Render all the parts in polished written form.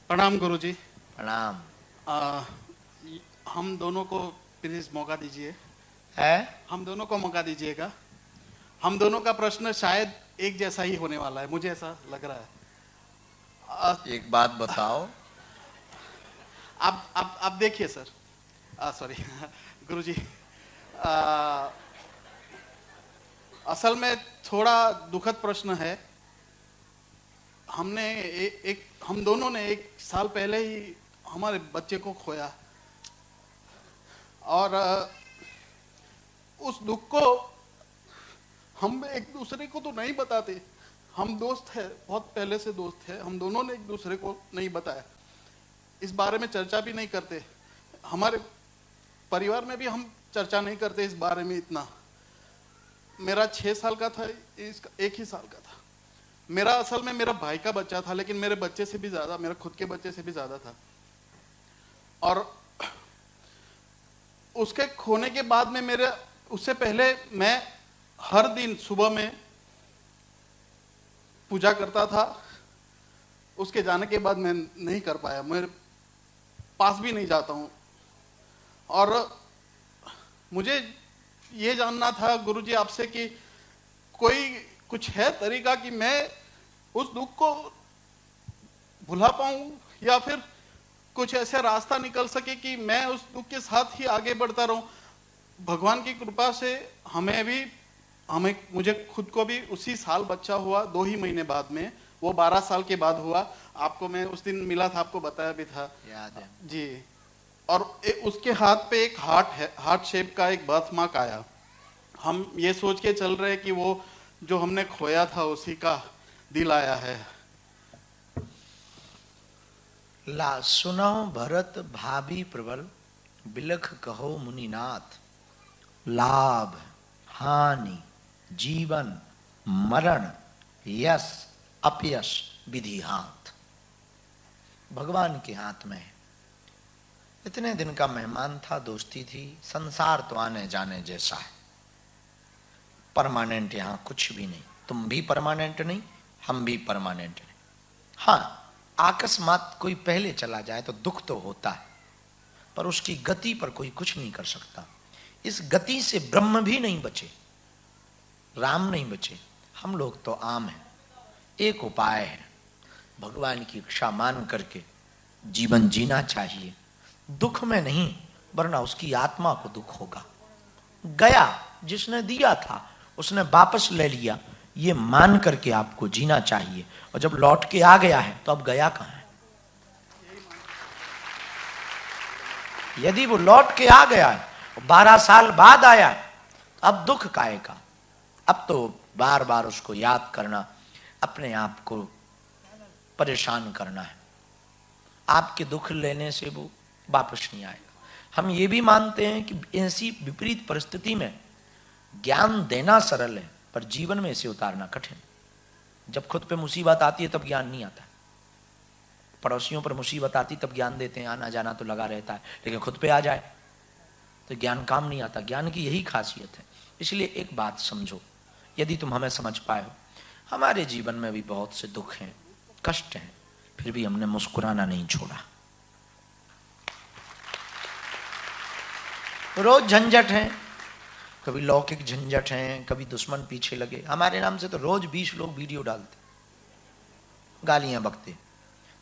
प्रणाम गुरुजी। प्रणाम। आ, हम दोनों को प्लीज मौका दीजिए। है हम दोनों को मौका दीजिएगा। हम दोनों का प्रश्न शायद एक जैसा ही होने वाला है, मुझे ऐसा लग रहा है। एक बात बताओ। आप देखिए सर। सॉरी गुरुजी। असल में थोड़ा दुखद प्रश्न है। हमने हम दोनों ने 1 साल पहले ही हमारे बच्चे को खोया, और उस दुख को हम एक दूसरे को तो नहीं बताते। हम दोस्त हैं, बहुत पहले से दोस्त हैं, हम दोनों ने एक दूसरे को नहीं बताया, इस बारे में चर्चा भी नहीं करते। हमारे परिवार में भी हम चर्चा नहीं करते इस बारे में इतना। मेरा 6 साल का था, इसका 1 ही साल का था। मेरा असल में मेरा भाई का बच्चा था, लेकिन मेरे बच्चे से भी ज्यादा, मेरे खुद के बच्चे से भी ज्यादा था। और उसके खोने के बाद में उससे पहले मैं हर दिन सुबह में पूजा करता था। उसके जाने के बाद मैं नहीं कर पाया, मेरे पास भी नहीं जाता हूं। और मुझे ये जानना था गुरुजी आपसे कि कोई कुछ है तरीका कि मैं उस दुख को भुला पाऊं, या फिर कुछ ऐसे रास्ता निकल सके कि मैं उस दुख के साथ ही आगे बढ़ता रहूं। भगवान की कृपा से मुझे खुद को भी उसी साल बच्चा हुआ, 2 ही महीने बाद में। वो 12 साल के बाद हुआ। आपको मैं उस दिन मिला था, आपको बताया भी था, याद है जी। और उसके हाथ पे एक हार्ट शेप का एक बर्थ मार्क आया। हम ये सोच के चल रहे कि वो जो हमने खोया था उसी का दिल आया है। ला सुनो भरत भाभी प्रबल, बिलख कहो मुनिनाथ। लाभ हानि जीवन मरण यश अपयश विधि हाथ। भगवान के हाथ में है। इतने दिन का मेहमान था, दोस्ती थी। संसार तो आने जाने जैसा है, परमानेंट यहां कुछ भी नहीं। तुम भी परमानेंट नहीं, हम भी परमानेंट नहीं। हाँ, अकस्मात कोई पहले चला जाए तो दुख तो होता है, पर उसकी गति पर कोई कुछ नहीं कर सकता। इस गति से ब्रह्म भी नहीं बचे, राम नहीं बचे, हम लोग तो आम हैं। एक उपाय है, भगवान की इच्छा मान करके जीवन जीना चाहिए। दुख में नहीं, वरना उसकी आत्मा को दुख होगा। गया जिसने दिया था उसने वापस ले लिया, ये मान करके आपको जीना चाहिए। और जब लौट के आ गया है तो अब गया कहां है? यदि वो लौट के आ गया है, 12 साल बाद आया है, अब दुख काहे का? अब तो बार बार उसको याद करना, अपने आप को परेशान करना है। आपके दुख लेने से वो वापस नहीं आएगा। हम ये भी मानते हैं कि ऐसी विपरीत परिस्थिति में ज्ञान देना सरल है, पर जीवन में इसे उतारना कठिन। जब खुद पे मुसीबत आती है तब ज्ञान नहीं आता। पड़ोसियों पर मुसीबत आती तब ज्ञान देते हैं, आना जाना तो लगा रहता है, लेकिन खुद पे आ जाए तो ज्ञान काम नहीं आता। ज्ञान की यही खासियत है। इसलिए एक बात समझो, यदि तुम हमें समझ पाए हो, हमारे जीवन में भी बहुत से दुख हैं, कष्ट हैं, फिर भी हमने मुस्कुराना नहीं छोड़ा। रोज झंझट है, कभी लौकिक झंझट है, कभी दुश्मन पीछे लगे। हमारे नाम से तो रोज 20 लोग वीडियो डालते, गालियां बकते।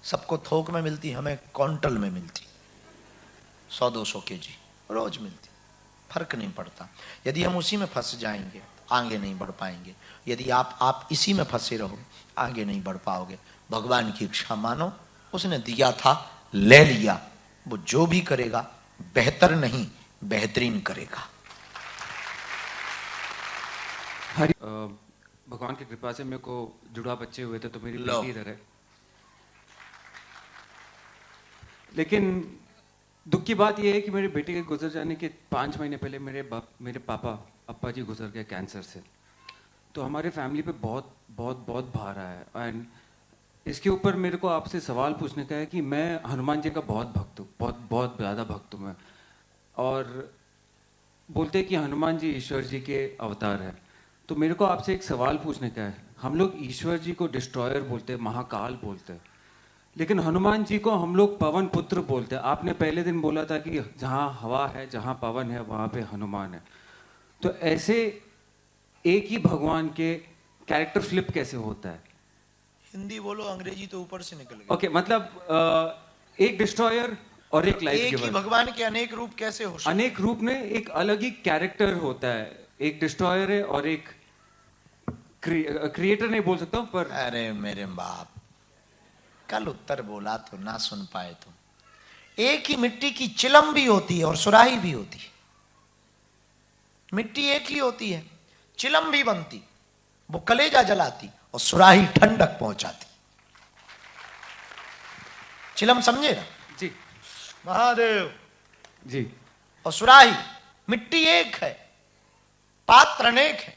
सबको थोक में मिलती, हमें क्विंटल में मिलती, 100-200 केजी रोज मिलती। फर्क नहीं पड़ता। यदि हम उसी में फंस जाएंगे आगे नहीं बढ़ पाएंगे। यदि आप इसी में फंसे रहो, आगे नहीं बढ़ पाओगे। भगवान की इच्छा मानो, उसने दिया था ले लिया। वो जो भी करेगा बेहतर नहीं बेहतरीन करेगा। भगवान की कृपा से मेरे को जुड़वा बच्चे हुए थे, तो मेरी लो। बेटी इधर है। लेकिन दुख की बात यह है कि मेरी बेटी के गुजर जाने के 5 महीने पहले मेरे पापा जी गुजर गए कैंसर से। तो हमारे फैमिली पे बहुत बहुत बहुत भार आया है। एंड इसके ऊपर मेरे को आपसे सवाल पूछने का है कि मैं हनुमान जी का बहुत भक्त हूँ, बहुत बहुत ज़्यादा भक्त हूँ मैं। और बोलते हैं कि हनुमान जी ईश्वर जी के अवतार हैं। तो मेरे को आपसे एक सवाल पूछने का है। हम लोग ईश्वर जी को डिस्ट्रॉयर बोलते हैं, महाकाल बोलते हैं, लेकिन हनुमान जी को हम लोग पवन पुत्र बोलते हैं। आपने पहले दिन बोला था कि जहाँ हवा है, जहाँ पवन है, वहाँ पे हनुमान है। तो ऐसे एक ही भगवान के कैरेक्टर फ्लिप कैसे होता है? हिंदी बोलो, अंग्रेजी तो ऊपर से निकल गई। ओके, मतलब एक डिस्ट्रॉयर और एक लाइफ एक ही गिवर। भगवान के अनेक रूप कैसे हो सकते? अनेक रूप में एक अलग ही कैरेक्टर होता है। एक डिस्ट्रॉयर है और एक क्रिएटर नहीं बोल सकता हूं, पर अरे मेरे बाप, कल उत्तर बोला तो ना सुन पाए तुम। एक ही मिट्टी की चिलम भी होती है और सुराही भी होती है। मिट्टी एक ही होती है, चिलम भी बनती, वो कलेजा जलाती और सुराही ठंडक पहुंचाती। चिलम समझे ना? जी महादेव जी। और सुराही, मिट्टी एक है, पात्र अनेक है।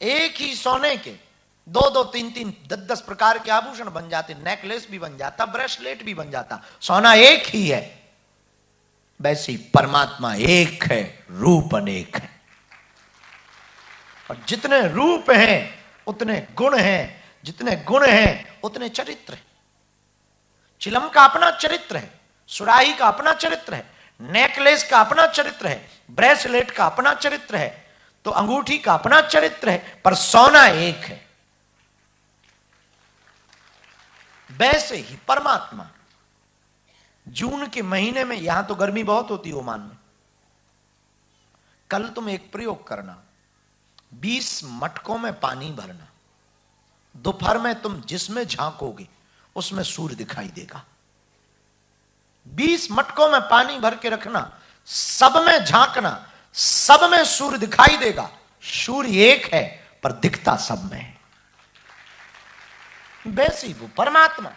एक ही सोने के 2-2, 3-3, 10-10 प्रकार के आभूषण बन जाते, नेकलेस भी बन जाता, ब्रेसलेट भी बन जाता। सोना एक ही है। वैसे ही परमात्मा एक है, रूप अनेक है। और जितने रूप हैं उतने गुण हैं, जितने गुण हैं उतने चरित्र हैं। चिलम का अपना चरित्र है, सुराही का अपना चरित्र है, नेकलेस का अपना चरित्र है, ब्रेसलेट का अपना चरित्र है, तो अंगूठी का अपना चरित्र है, पर सोना एक है। वैसे ही परमात्मा जून के महीने में, यहां तो गर्मी बहुत होती है ओमान में, कल तुम एक प्रयोग करना, 20 मटकों में पानी भरना, दोपहर में तुम जिसमें झांकोगे उसमें सूर्य दिखाई देगा। 20 मटकों में पानी भर के रखना, सब में झांकना, सब में सूर्य दिखाई देगा। सूर्य एक है पर दिखता सब में है। वैसे ही वो परमात्मा,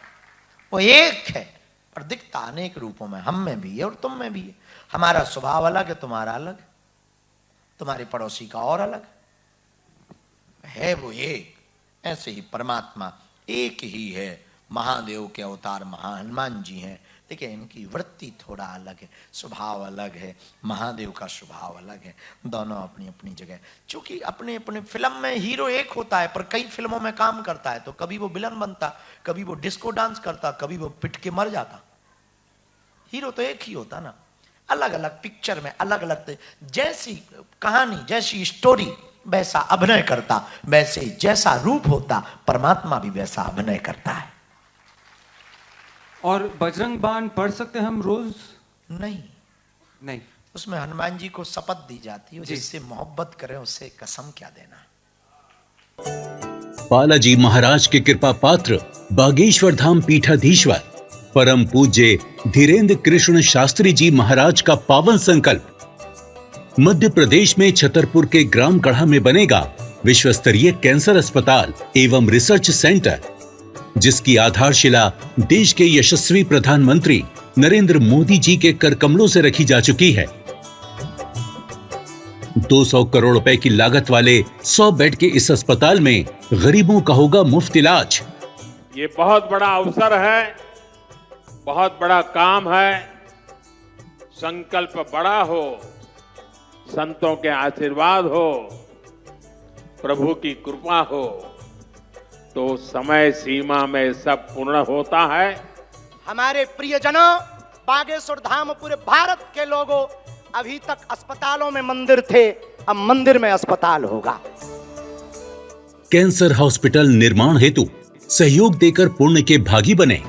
वो एक है पर दिखता अनेक रूपों में, हम में भी है और तुम में भी है। हमारा स्वभाव अलग है, तुम्हारा अलग, तुम्हारे पड़ोसी का और अलग है, वो एक। ऐसे ही परमात्मा एक ही है। महादेव के अवतार हनुमान जी हैं, लेकिन इनकी वृत्ति थोड़ा अलग है, स्वभाव अलग है। महादेव का स्वभाव अलग है। दोनों अपनी अपनी जगह, क्योंकि अपने अपने फिल्म में हीरो एक होता है पर कई फिल्मों में काम करता है, तो कभी वो विलन बनता, कभी वो डिस्को डांस करता, कभी वो पिट के मर जाता। हीरो तो एक ही होता ना, अलग अलग पिक्चर में अलग अलग, जैसी कहानी जैसी स्टोरी वैसा अभिनय करता, वैसे जैसा रूप होता परमात्मा भी वैसा अभिनय करता है। और बजरंग बाण पढ़ सकते हैं हम रोज? नहीं, उसमें हनुमान जी को शपथ दी जाती है, जिससे मोहब्बत करें उससे कसम क्या देना। बालाजी महाराज के कृपा पात्र बागेश्वर धाम पीठाधीश्वर परम पूज्य धीरेन्द्र कृष्ण शास्त्री जी महाराज का पावन संकल्प। मध्य प्रदेश में छतरपुर के ग्राम गढ़ा में बनेगा विश्व स्तरीय कैंसर अस्पताल एवं रिसर्च सेंटर, जिसकी आधारशिला देश के यशस्वी प्रधानमंत्री नरेंद्र मोदी जी के कर कमलों से रखी जा चुकी है। 200 करोड़ रुपए की लागत वाले 100 बेड के इस अस्पताल में गरीबों का होगा मुफ्त इलाज। ये बहुत बड़ा अवसर है, बहुत बड़ा काम है। संकल्प बड़ा हो, संतों के आशीर्वाद हो, प्रभु की कृपा हो, तो समय सीमा में सब पूर्ण होता है। हमारे प्रियजनों, बागेश्वर धाम पूरे भारत के लोगों, अभी तक अस्पतालों में मंदिर थे, अब मंदिर में अस्पताल होगा। कैंसर हॉस्पिटल निर्माण हेतु सहयोग देकर पुण्य के भागी बने।